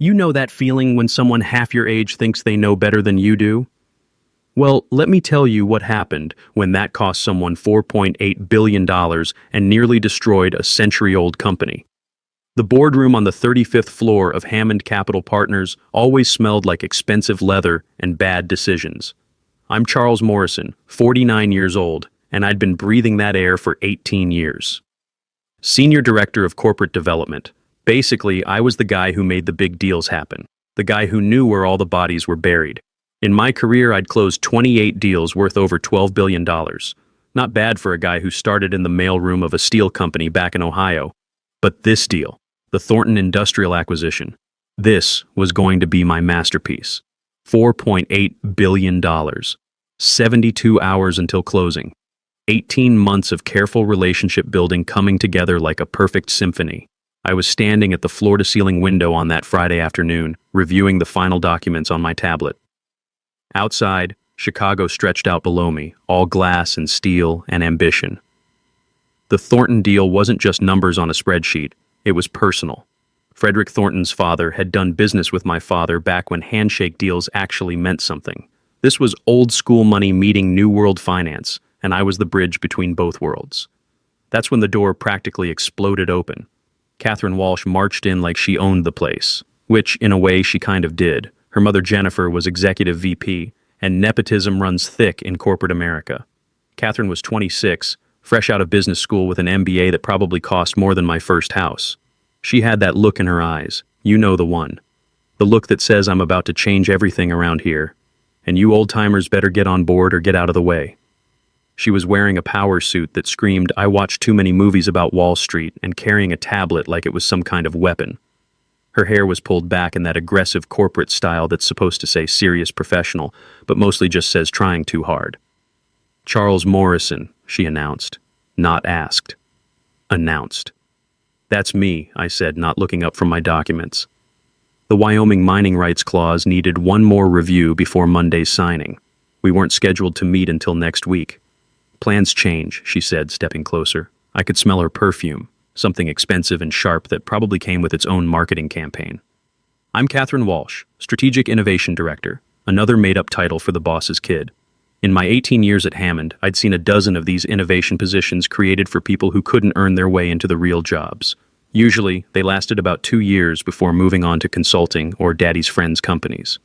You know that feeling when someone half your age thinks they know better than you do? Well, let me tell you what happened when that cost someone $4.8 billion and nearly destroyed a century-old company. The boardroom on the 35th floor of Hammond Capital Partners always smelled like expensive leather and bad decisions. I'm Charles Morrison, 49 years old, and I'd been breathing that air for 18 years. Senior Director of Corporate Development. Basically, I was the guy who made the big deals happen, the guy who knew where all the bodies were buried. In my career, I'd closed 28 deals worth over $12 billion. Not bad for a guy who started in the mailroom of a steel company back in Ohio. But this deal, the Thornton Industrial acquisition, this was going to be my masterpiece. $4.8 billion. 72 hours until closing. 18 months of careful relationship building coming together like a perfect symphony. I was standing at the floor-to-ceiling window on that Friday afternoon, reviewing the final documents on my tablet. Outside, Chicago stretched out below me, all glass and steel and ambition. The Thornton deal wasn't just numbers on a spreadsheet, it was personal. Frederick Thornton's father had done business with my father back when handshake deals actually meant something. This was old-school money meeting New World finance, and I was the bridge between both worlds. That's when the door practically exploded open. Catherine Walsh marched in like she owned the place, which, in a way, she kind of did. Her mother Jennifer was executive VP, and nepotism runs thick in corporate America. Catherine was 26, fresh out of business school with an MBA that probably cost more than my first house. She had that look in her eyes, you know the one. The look that says I'm about to change everything around here, and you old-timers better get on board or get out of the way. She was wearing a power suit that screamed, "I watched too many movies about Wall Street," and carrying a tablet like it was some kind of weapon. Her hair was pulled back in that aggressive corporate style that's supposed to say serious professional, but mostly just says trying too hard. "Charles Morrison," she announced. Not asked. Announced. "That's me," I said, not looking up from my documents. The Wyoming mining rights clause needed one more review before Monday's signing. We weren't scheduled to meet until next week. "Plans change," she said, stepping closer. I could smell her perfume, something expensive and sharp that probably came with its own marketing campaign. "I'm Catherine Walsh, Strategic Innovation Director, another made-up title for the boss's kid. In my 18 years at Hammond, I'd seen a dozen of these innovation positions created for people who couldn't earn their way into the real jobs. Usually, they lasted about 2 years before moving on to consulting or daddy's friends' companies."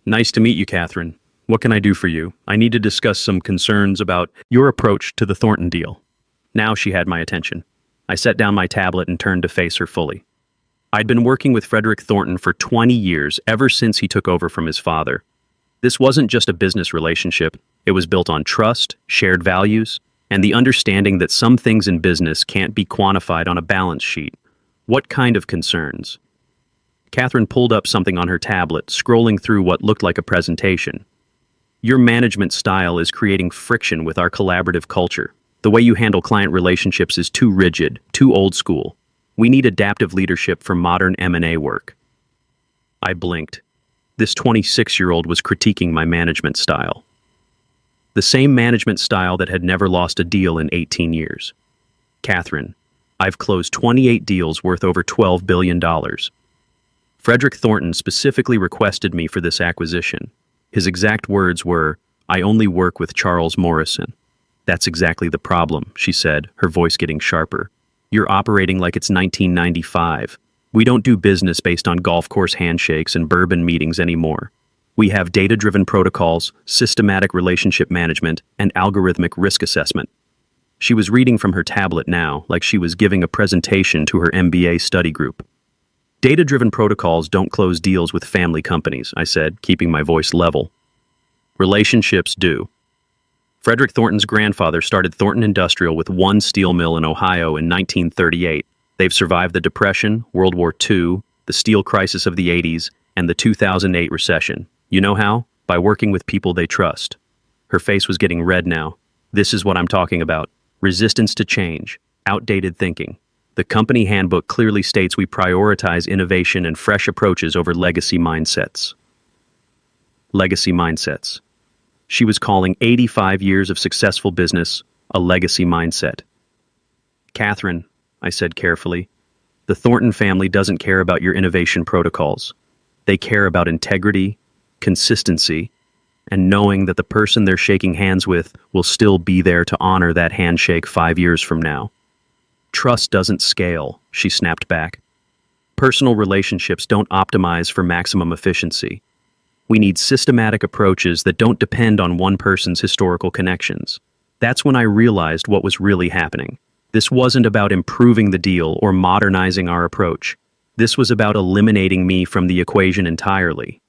"Nice to meet you, Catherine. What can I do for you? I need to discuss some concerns about your approach to the Thornton deal." Now she had my attention. I set down my tablet and turned to face her fully. I'd been working with Frederick Thornton for 20 years, ever since he took over from his father. This wasn't just a business relationship. It was built on trust, shared values, and the understanding that some things in business can't be quantified on a balance sheet. What kind of concerns? Catherine pulled up something on her tablet, scrolling through what looked like a presentation. "Your management style is creating friction with our collaborative culture. The way you handle client relationships is too rigid, too old school. We need adaptive leadership for modern M&A work." I blinked. This 26-year-old was critiquing my management style. The same management style that had never lost a deal in 18 years. "Catherine, I've closed 28 deals worth over $12 billion. Frederick Thornton specifically requested me for this acquisition. His exact words were, 'I only work with Charles Morrison.'" "That's exactly the problem," she said, her voice getting sharper. "You're operating like it's 1995. We don't do business based on golf course handshakes and bourbon meetings anymore. We have data-driven protocols, systematic relationship management, and algorithmic risk assessment." She was reading from her tablet now, like she was giving a presentation to her MBA study group. "Data-driven protocols don't close deals with family companies," I said, keeping my voice level. "Relationships do. Frederick Thornton's grandfather started Thornton Industrial with one steel mill in Ohio in 1938. They've survived the Depression, World War II, the steel crisis of the 80s, and the 2008 recession. You know how? By working with people they trust." Her face was getting red now. "This is what I'm talking about. Resistance to change, outdated thinking. The company handbook clearly states we prioritize innovation and fresh approaches over legacy mindsets." Legacy mindsets. She was calling 85 years of successful business a legacy mindset. "Catherine," I said carefully, The Thornton family doesn't care about your innovation protocols. They care about integrity, consistency, and knowing that the person they're shaking hands with will still be there to honor that handshake 5 years from now. Trust doesn't scale, she snapped back. Personal relationships don't optimize for maximum efficiency. We need systematic approaches that don't depend on one person's historical connections. That's when I realized what was really happening. This wasn't about improving the deal or modernizing our approach. This was about eliminating me from the equation entirely.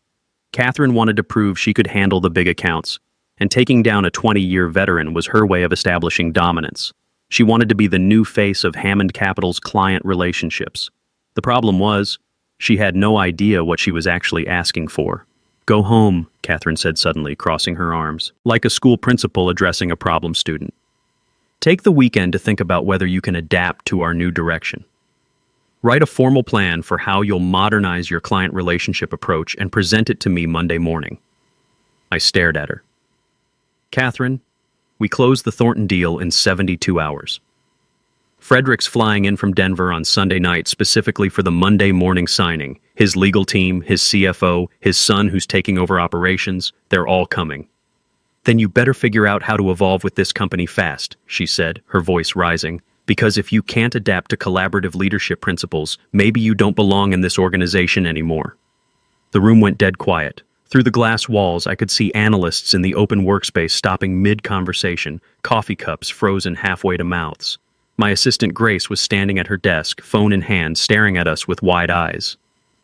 Catherine wanted to prove she could handle the big accounts, and taking down a 20-year veteran was her way of establishing dominance. She wanted to be the new face of Hammond Capital's client relationships. The problem was, she had no idea what she was actually asking for. "Go home," Catherine said suddenly, crossing her arms, like a school principal addressing a problem student. "Take the weekend to think about whether you can adapt to our new direction. Write a formal plan for how you'll modernize your client relationship approach and present it to me Monday morning." I stared at her. "Catherine, we closed the Thornton deal in 72 hours. Frederick's flying in from Denver on Sunday night specifically for the Monday morning signing. His legal team, his CFO, his son who's taking over operations, they're all coming." "Then you better figure out how to evolve with this company fast," she said, her voice rising. "Because if you can't adapt to collaborative leadership principles, maybe you don't belong in this organization anymore." The room went dead quiet. Through the glass walls, I could see analysts in the open workspace stopping mid-conversation, coffee cups frozen halfway to mouths. My assistant Grace was standing at her desk, phone in hand, staring at us with wide eyes.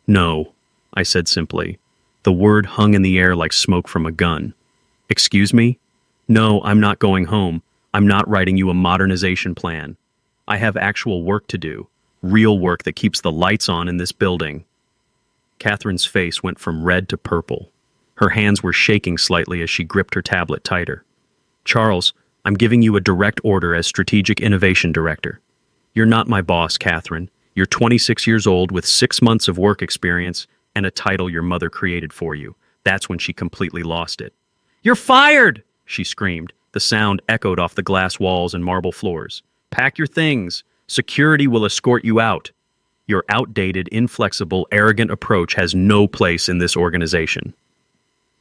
"No," I said simply. The word hung in the air like smoke from a gun. "Excuse me? No, I'm not going home. I'm not writing you a modernization plan. I have actual work to do, real work that keeps the lights on in this building." Catherine's face went from red to purple. Her hands were shaking slightly as she gripped her tablet tighter. "Charles, I'm giving you a direct order as Strategic Innovation Director. You're not my boss, Catherine. You're 26 years old with 6 months of work experience and a title your mother created for you." That's when she completely lost it. "You're fired!" she screamed. The sound echoed off the glass walls and marble floors. "Pack your things. Security will escort you out. Your outdated, inflexible, arrogant approach has no place in this organization."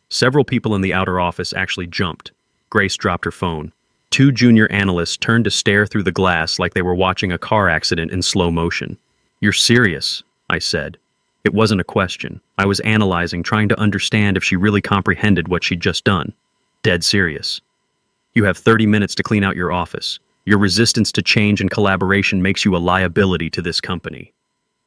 Several people in the outer office actually jumped. Grace dropped her phone. 2 junior analysts turned to stare through the glass like they were watching a car accident in slow motion. "You're serious," I said. It wasn't a question. I was analyzing, trying to understand if she really comprehended what she'd just done. "Dead serious. You have 30 minutes to clean out your office. Your resistance to change and collaboration makes you a liability to this company."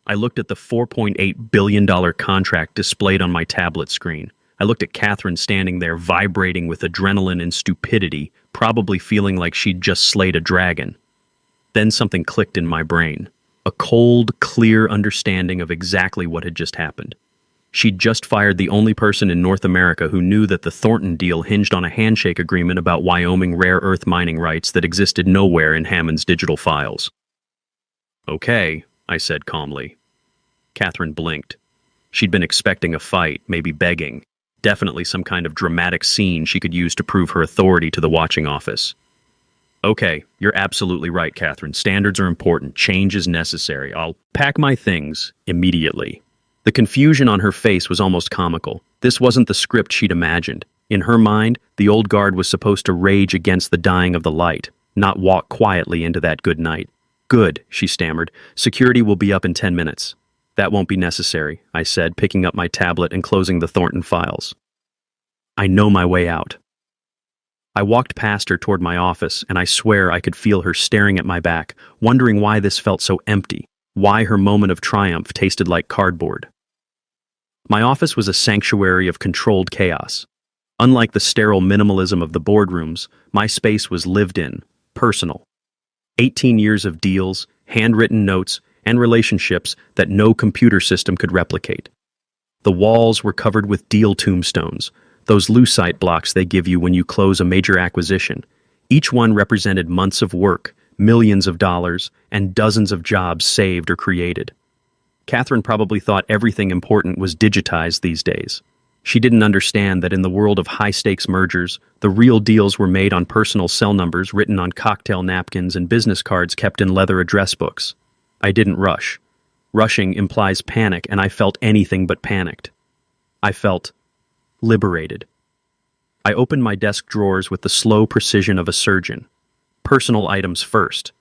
I looked at the $4.8 billion contract displayed on my tablet screen. I looked at Catherine standing there vibrating with adrenaline and stupidity, probably feeling like she'd just slayed a dragon. Then something clicked in my brain. A cold, clear understanding of exactly what had just happened. She'd just fired the only person in North America who knew that the Thornton deal hinged on a handshake agreement about Wyoming rare earth mining rights that existed nowhere in Hammond's digital files. "Okay," I said calmly. Catherine blinked. She'd been expecting a fight, maybe begging. Definitely some kind of dramatic scene she could use to prove her authority to the watching office. "Okay, you're absolutely right, Catherine. Standards are important. Change is necessary. I'll pack my things immediately." The confusion on her face was almost comical. This wasn't the script she'd imagined. In her mind, the old guard was supposed to rage against the dying of the light, not walk quietly into that good night. "Good," she stammered. "Security will be up in 10 minutes. "That won't be necessary," I said, picking up my tablet and closing the Thornton files. "I know my way out." I walked past her toward my office, and I swear I could feel her staring at my back, wondering why this felt so empty, why her moment of triumph tasted like cardboard. My office was a sanctuary of controlled chaos. Unlike the sterile minimalism of the boardrooms, my space was lived in, personal. 18 years of deals, handwritten notes, and relationships that no computer system could replicate. The walls were covered with deal tombstones, those lucite blocks they give you when you close a major acquisition. Each one represented months of work, millions of dollars, and dozens of jobs saved or created. Catherine probably thought everything important was digitized these days. She didn't understand that in the world of high-stakes mergers, the real deals were made on personal cell numbers written on cocktail napkins and business cards kept in leather address books. I didn't rush. Rushing implies panic, and I felt anything but panicked. I felt liberated. I opened my desk drawers with the slow precision of a surgeon. Personal items first.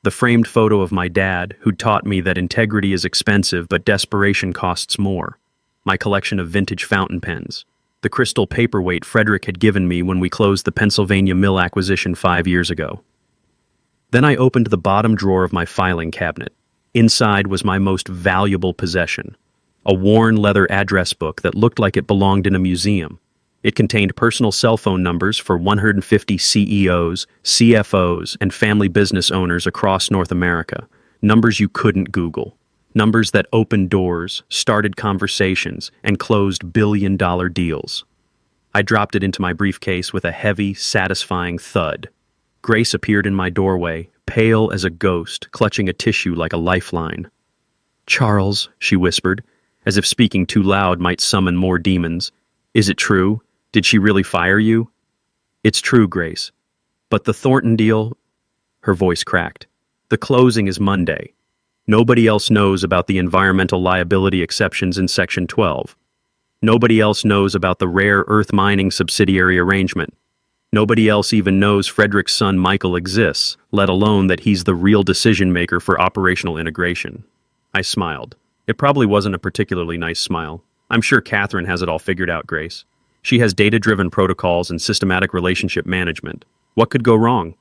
The framed photo of my dad, who taught me that integrity is expensive but desperation costs more. My collection of vintage fountain pens. The crystal paperweight Frederick had given me when we closed the Pennsylvania Mill acquisition 5 years ago. Then I opened the bottom drawer of my filing cabinet. Inside was my most valuable possession, a worn leather address book that looked like it belonged in a museum. It contained personal cell phone numbers for 150 CEOs, CFOs, and family business owners across North America. Numbers you couldn't Google. Numbers that opened doors, started conversations, and closed billion-dollar deals. I dropped it into my briefcase with a heavy, satisfying thud. Grace appeared in my doorway, pale as a ghost, clutching a tissue like a lifeline. "Charles," she whispered, as if speaking too loud might summon more demons. "Is it true? Did she really fire you?" "It's true, Grace. But the Thornton deal—" Her voice cracked. "The closing is Monday. Nobody else knows about the environmental liability exceptions in Section 12. Nobody else knows about the rare earth mining subsidiary arrangement. Nobody else even knows Frederick's son Michael exists, let alone that he's the real decision-maker for operational integration." I smiled. It probably wasn't a particularly nice smile. "I'm sure Catherine has it all figured out, Grace. She has data-driven protocols and systematic relationship management. What could go wrong?"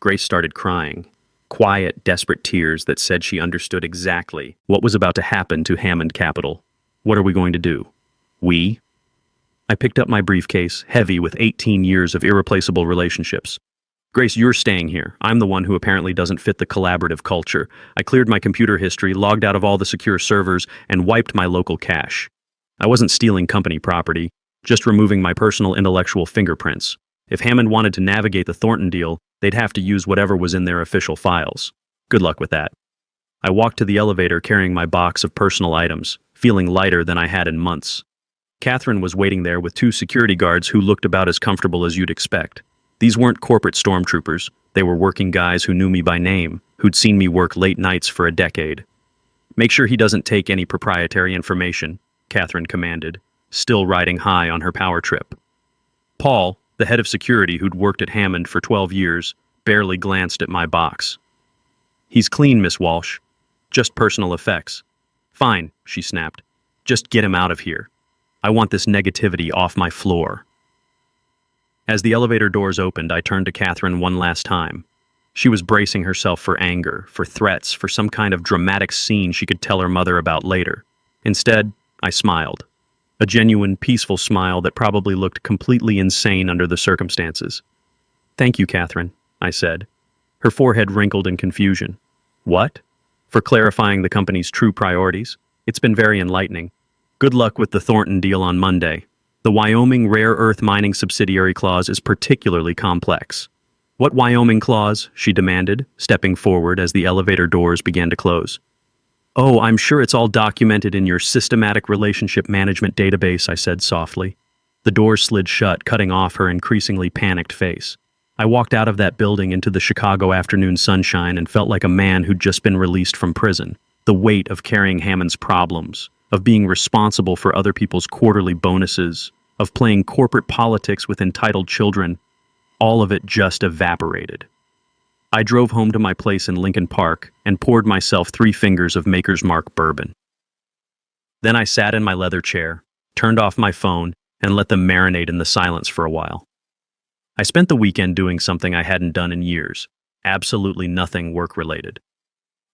Grace started crying. Quiet, desperate tears that said she understood exactly what was about to happen to Hammond Capital. "What are we going to do?" "We?" I picked up my briefcase, heavy with 18 years of irreplaceable relationships. "Grace, you're staying here. I'm the one who apparently doesn't fit the collaborative culture. I cleared my computer history, logged out of all the secure servers, and wiped my local cache. I wasn't stealing company property, just removing my personal intellectual fingerprints. If Hammond wanted to navigate the Thornton deal, they'd have to use whatever was in their official files. Good luck with that." I walked to the elevator carrying my box of personal items, feeling lighter than I had in months. Catherine was waiting there with 2 security guards who looked about as comfortable as you'd expect. These weren't corporate stormtroopers. They were working guys who knew me by name, who'd seen me work late nights for a decade. "Make sure he doesn't take any proprietary information," Catherine commanded, still riding high on her power trip. Paul, the head of security who'd worked at Hammond for 12 years, barely glanced at my box. "He's clean, Miss Walsh. Just personal effects." "Fine," she snapped. "Just get him out of here. I want this negativity off my floor." As the elevator doors opened, I turned to Catherine one last time. She was bracing herself for anger, for threats, for some kind of dramatic scene she could tell her mother about later. Instead, I smiled. A genuine, peaceful smile that probably looked completely insane under the circumstances. "Thank you, Catherine," I said. Her forehead wrinkled in confusion. "What?" "For clarifying the company's true priorities. It's been very enlightening. Good luck with the Thornton deal on Monday. The Wyoming rare earth mining subsidiary clause is particularly complex." "What Wyoming clause?" she demanded, stepping forward as the elevator doors began to close. "Oh, I'm sure it's all documented in your systematic relationship management database," I said softly. The doors slid shut, cutting off her increasingly panicked face. I walked out of that building into the Chicago afternoon sunshine and felt like a man who'd just been released from prison. The weight of carrying Hammond's problems, of being responsible for other people's quarterly bonuses, of playing corporate politics with entitled children, all of it just evaporated. I drove home to my place in Lincoln Park and poured myself 3 fingers of Maker's Mark bourbon. Then I sat in my leather chair, turned off my phone, and let them marinate in the silence for a while. I spent the weekend doing something I hadn't done in years, absolutely nothing work-related.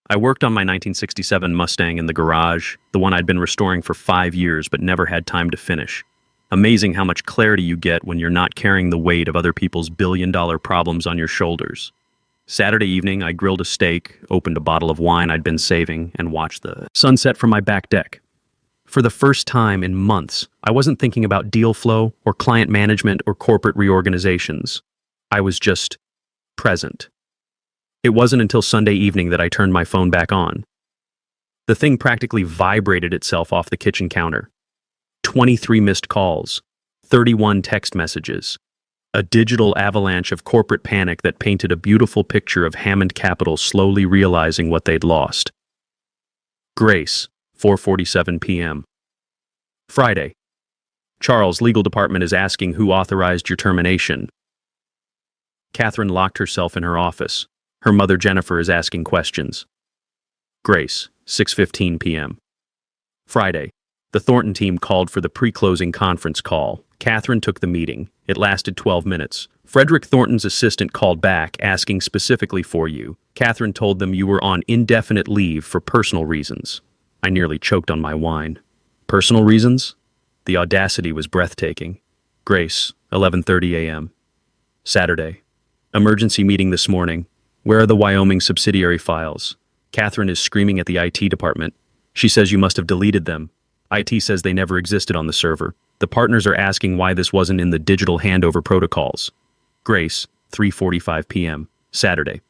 I worked on my 1967 Mustang in the garage, the one I'd been restoring for 5 years but never had time to finish. Amazing how much clarity you get when you're not carrying the weight of other people's billion-dollar problems on your shoulders. Saturday evening, I grilled a steak, opened a bottle of wine I'd been saving, and watched the sunset from my back deck. For the first time in months, I wasn't thinking about deal flow or client management or corporate reorganizations. I was just present. It wasn't until Sunday evening that I turned my phone back on. The thing practically vibrated itself off the kitchen counter. 23 missed calls, 31 text messages, a digital avalanche of corporate panic that painted a beautiful picture of Hammond Capital slowly realizing what they'd lost. Grace, 4:47 p.m. Friday. Charles, legal department is asking who authorized your termination. Catherine locked herself in her office. Her mother Jennifer is asking questions. Grace, 6:15 p.m. Friday. The Thornton team called for the pre-closing conference call. Catherine took the meeting. It lasted 12 minutes. Frederick Thornton's assistant called back, asking specifically for you. Catherine told them you were on indefinite leave for personal reasons. I nearly choked on my wine. Personal reasons? The audacity was breathtaking. Grace, 11:30 a.m. Saturday. Emergency meeting this morning. Where are the Wyoming subsidiary files? Catherine is screaming at the IT department. She says you must have deleted them. IT says they never existed on the server. The partners are asking why this wasn't in the digital handover protocols. Grace, 3:45 p.m. Saturday.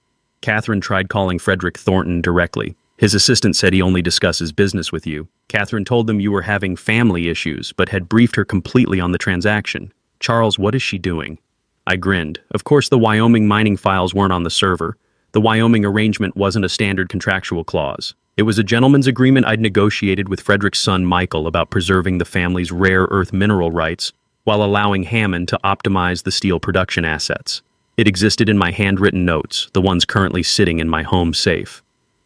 Catherine tried calling Frederick Thornton directly. His assistant said he only discusses business with you. Catherine told them you were having family issues, but had briefed her completely on the transaction. Charles, what is she doing? I grinned. Of course the Wyoming mining files weren't on the server. The Wyoming arrangement wasn't a standard contractual clause. It was a gentleman's agreement I'd negotiated with Frederick's son Michael about preserving the family's rare earth mineral rights while allowing Hammond to optimize the steel production assets. It existed in my handwritten notes, the ones currently sitting in my home safe.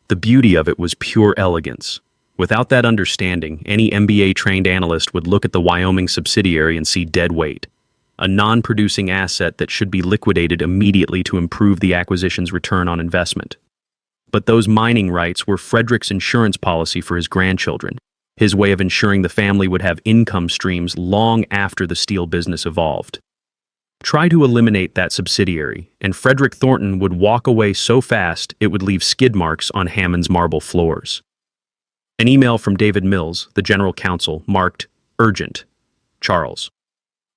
The beauty of it was pure elegance. Without that understanding, any MBA-trained analyst would look at the Wyoming subsidiary and see dead weight, a non-producing asset that should be liquidated immediately to improve the acquisition's return on investment. But those mining rights were Frederick's insurance policy for his grandchildren, his way of ensuring the family would have income streams long after the steel business evolved. Try to eliminate that subsidiary, and Frederick Thornton would walk away so fast it would leave skid marks on Hammond's marble floors. An email from David Mills, the general counsel, marked Urgent. Charles.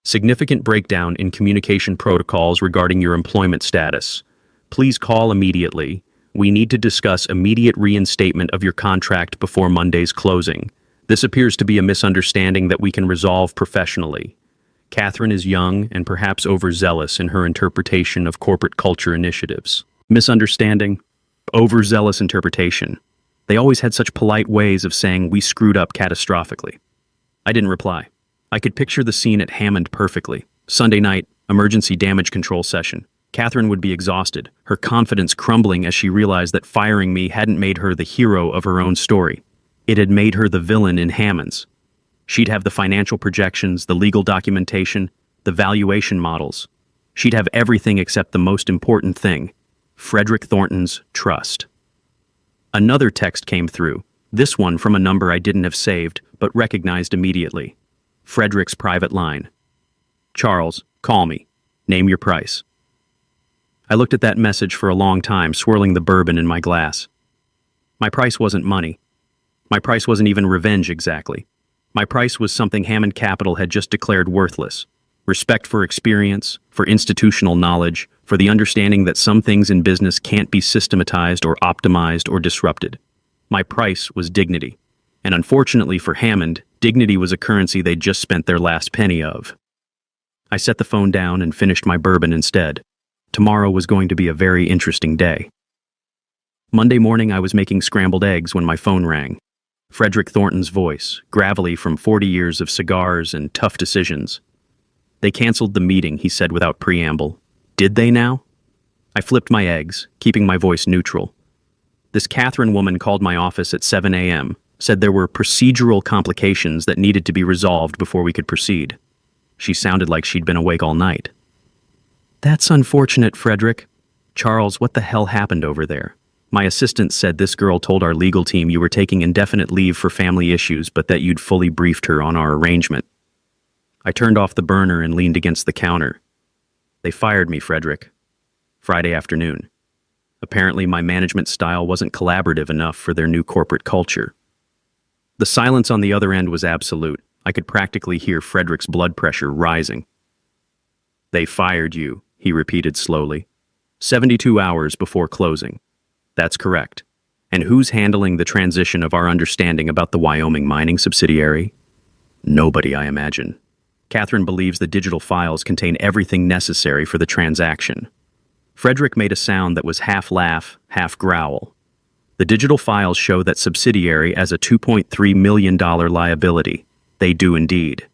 Significant breakdown in communication protocols regarding your employment status. Please call immediately. We need to discuss immediate reinstatement of your contract before Monday's closing. This appears to be a misunderstanding that we can resolve professionally. Catherine is young and perhaps overzealous in her interpretation of corporate culture initiatives. Misunderstanding? Overzealous interpretation. They always had such polite ways of saying we screwed up catastrophically. I didn't reply. I could picture the scene at Hammond perfectly. Sunday night, emergency damage control session. Catherine would be exhausted, her confidence crumbling as she realized that firing me hadn't made her the hero of her own story. It had made her the villain in Hammond's. She'd have the financial projections, the legal documentation, the valuation models. She'd have everything except the most important thing, Frederick Thornton's trust. Another text came through, this one from a number I didn't have saved, but recognized immediately. Frederick's private line. Charles, call me. Name your price. I looked at that message for a long time, swirling the bourbon in my glass. My price wasn't money. My price wasn't even revenge exactly. My price was something Hammond Capital had just declared worthless. Respect for experience, for institutional knowledge, for the understanding that some things in business can't be systematized or optimized or disrupted. My price was dignity. And unfortunately for Hammond, dignity was a currency they'd just spent their last penny of. I set the phone down and finished my bourbon instead. Tomorrow was going to be a very interesting day. Monday morning I was making scrambled eggs when my phone rang. Frederick Thornton's voice, gravelly from 40 years of cigars and tough decisions. They canceled the meeting, he said without preamble. Did they now? I flipped my eggs, keeping my voice neutral. This Catherine woman called my office at 7 a.m., said there were procedural complications that needed to be resolved before we could proceed. She sounded like she'd been awake all night. That's unfortunate, Frederick. Charles, what the hell happened over there? My assistant said this girl told our legal team you were taking indefinite leave for family issues, but that you'd fully briefed her on our arrangement. I turned off the burner and leaned against the counter. They fired me, Frederick. Friday afternoon. Apparently my management style wasn't collaborative enough for their new corporate culture. The silence on the other end was absolute. I could practically hear Frederick's blood pressure rising. They fired you, he repeated slowly. 72 hours before closing. That's correct. And who's handling the transition of our understanding about the Wyoming mining subsidiary? Nobody, I imagine. Catherine believes the digital files contain everything necessary for the transaction. Frederick made a sound that was half laugh, half growl. The digital files show that subsidiary as a $2.3 million liability. They do indeed.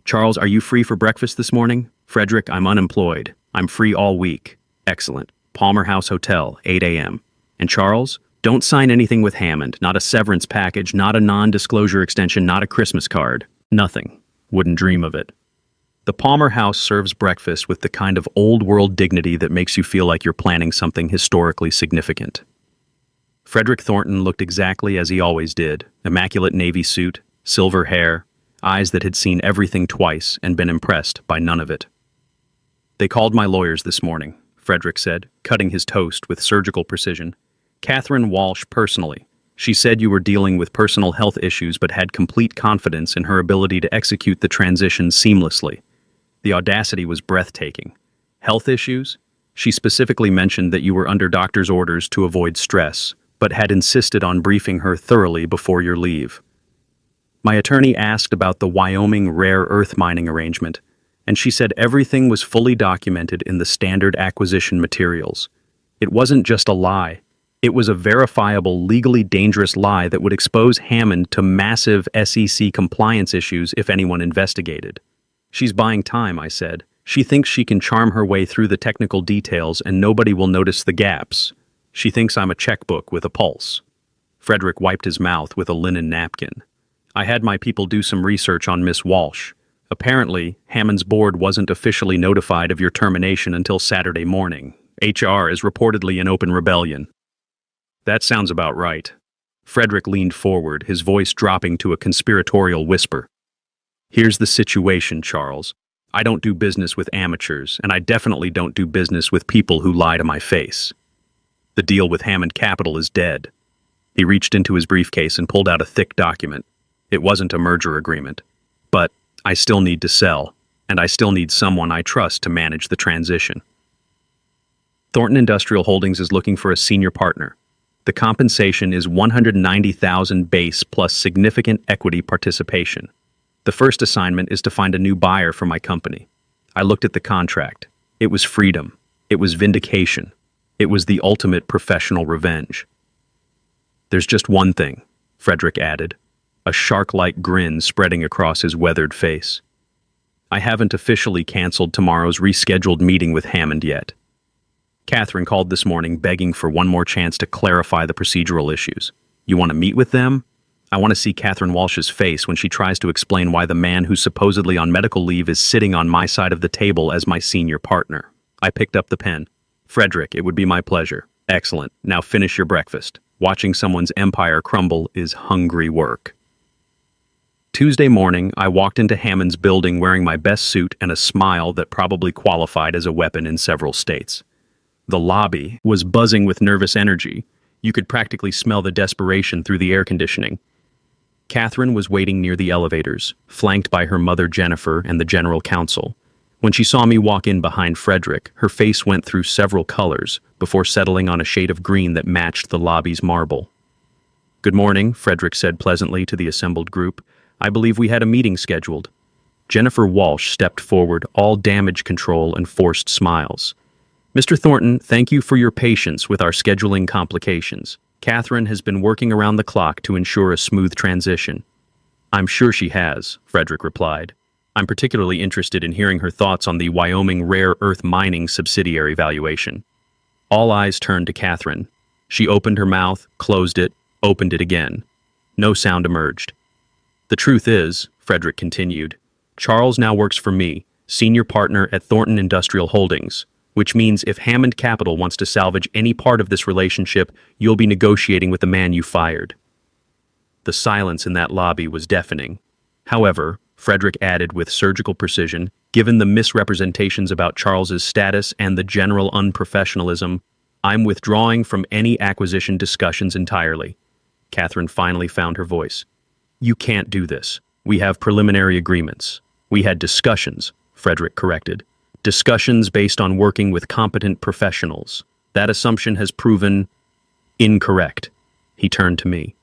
Charles, are you free for breakfast this morning? Frederick, I'm unemployed. I'm free all week. Excellent. Palmer House Hotel, 8 a.m. And Charles, don't sign anything with Hammond. Not a severance package, not a non-disclosure extension, not a Christmas card. Nothing. Wouldn't dream of it. The Palmer House serves breakfast with the kind of old-world dignity that makes you feel like you're planning something historically significant. Frederick Thornton looked exactly as he always did, immaculate navy suit, silver hair, eyes that had seen everything twice and been impressed by none of it. They called my lawyers this morning, Frederick said, cutting his toast with surgical precision. Catherine Walsh personally. She said you were dealing with personal health issues but had complete confidence in her ability to execute the transition seamlessly. The audacity was breathtaking. Health issues? She specifically mentioned that you were under doctor's orders to avoid stress, but had insisted on briefing her thoroughly before your leave. My attorney asked about the Wyoming rare earth mining arrangement, and she said everything was fully documented in the standard acquisition materials. It wasn't just a lie. It was a verifiable, legally dangerous lie that would expose Hammond to massive SEC compliance issues if anyone investigated. She's buying time, I said. She thinks she can charm her way through the technical details and nobody will notice the gaps. She thinks I'm a checkbook with a pulse. Frederick wiped his mouth with a linen napkin. I had my people do some research on Miss Walsh. Apparently, Hammond's board wasn't officially notified of your termination until Saturday morning. HR is reportedly in open rebellion. That sounds about right. Frederick leaned forward, his voice dropping to a conspiratorial whisper. Here's the situation, Charles. I don't do business with amateurs, and I definitely don't do business with people who lie to my face. The deal with Hammond Capital is dead. He reached into his briefcase and pulled out a thick document. It wasn't a merger agreement. But I still need to sell, and I still need someone I trust to manage the transition. Thornton Industrial Holdings is looking for a senior partner. The compensation is $190,000 base plus significant equity participation. The first assignment is to find a new buyer for my company. I looked at the contract. It was freedom. It was vindication. It was the ultimate professional revenge. There's just one thing, Frederick added, a shark-like grin spreading across his weathered face. I haven't officially canceled tomorrow's rescheduled meeting with Hammond yet. Catherine called this morning begging for one more chance to clarify the procedural issues. You want to meet with them? I want to see Catherine Walsh's face when she tries to explain why the man who's supposedly on medical leave is sitting on my side of the table as my senior partner. I picked up the pen. Frederick, it would be my pleasure. Excellent. Now finish your breakfast. Watching someone's empire crumble is hungry work. Tuesday morning, I walked into Hammond's building wearing my best suit and a smile that probably qualified as a weapon in several states. The lobby was buzzing with nervous energy. You could practically smell the desperation through the air conditioning. Catherine was waiting near the elevators, flanked by her mother Jennifer and the general counsel. When she saw me walk in behind Frederick, her face went through several colors before settling on a shade of green that matched the lobby's marble. Good morning, Frederick said pleasantly to the assembled group. I believe we had a meeting scheduled. Jennifer Walsh stepped forward, all damage control and forced smiles. Mr. Thornton, thank you for your patience with our scheduling complications. Catherine has been working around the clock to ensure a smooth transition. I'm sure she has, Frederick replied. I'm particularly interested in hearing her thoughts on the Wyoming rare earth mining subsidiary valuation. All eyes turned to Catherine. She opened her mouth, closed it, opened it again. No sound emerged. The truth is, Frederick continued, Charles now works for me, senior partner at Thornton Industrial Holdings, which means if Hammond Capital wants to salvage any part of this relationship, you'll be negotiating with the man you fired. The silence in that lobby was deafening. However, Frederick added with surgical precision, given the misrepresentations about Charles's status and the general unprofessionalism, I'm withdrawing from any acquisition discussions entirely. Catherine finally found her voice. You can't do this. We have preliminary agreements. We had discussions, Frederick corrected. Discussions based on working with competent professionals. That assumption has proven incorrect. He turned to me.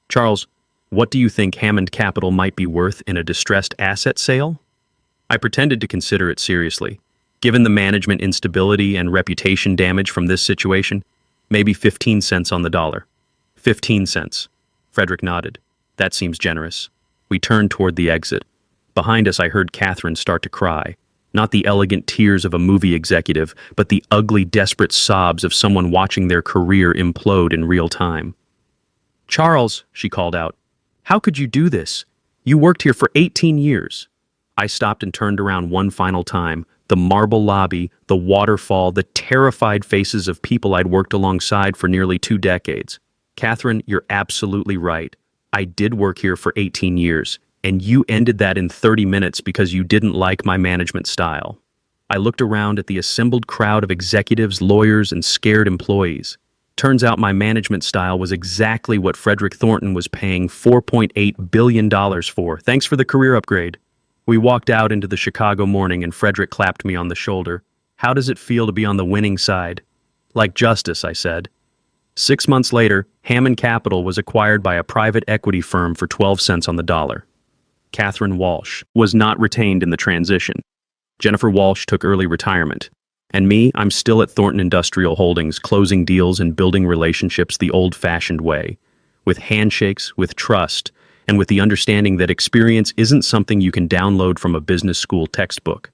Charles, what do you think Hammond Capital might be worth in a distressed asset sale? I pretended to consider it seriously. Given the management instability and reputation damage from this situation, maybe 15 cents on the dollar. 15 cents. Frederick nodded. That seems generous. We turned toward the exit. Behind us, I heard Catherine start to cry. Not the elegant tears of a movie executive, but the ugly, desperate sobs of someone watching their career implode in real time. "Charles," she called out, "how could you do this? You worked here for 18 years. I stopped and turned around one final time. The marble lobby, the waterfall, the terrified faces of people I'd worked alongside for nearly 2 decades. "Catherine, you're absolutely right. I did work here for 18 years, and you ended that in 30 minutes because you didn't like my management style." I looked around at the assembled crowd of executives, lawyers, and scared employees. Turns out my management style was exactly what Frederick Thornton was paying $4.8 billion for. Thanks for the career upgrade. We walked out into the Chicago morning and Frederick clapped me on the shoulder. "How does it feel to be on the winning side?" "Like justice," I said. 6 months later, Hammond Capital was acquired by a private equity firm for 12 cents on the dollar. Catherine Walsh was not retained in the transition. Jennifer Walsh took early retirement. And me, I'm still at Thornton Industrial Holdings, closing deals and building relationships the old-fashioned way, with handshakes, with trust, and with the understanding that experience isn't something you can download from a business school textbook.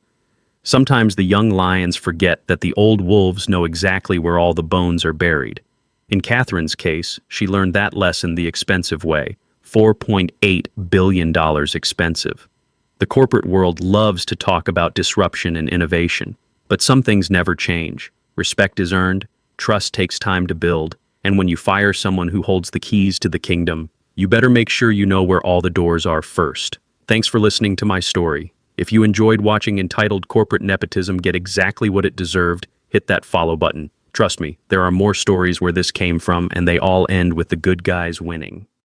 Sometimes the young lions forget that the old wolves know exactly where all the bones are buried. In Catherine's case, she learned that lesson the expensive way, $4.8 billion expensive. The corporate world loves to talk about disruption and innovation, but some things never change. Respect is earned, trust takes time to build, and when you fire someone who holds the keys to the kingdom, you better make sure you know where all the doors are first. Thanks for listening to my story. If you enjoyed watching entitled Corporate Nepotism get exactly what it deserved, hit that follow button. Trust me, there are more stories where this came from, and they all end with the good guys winning.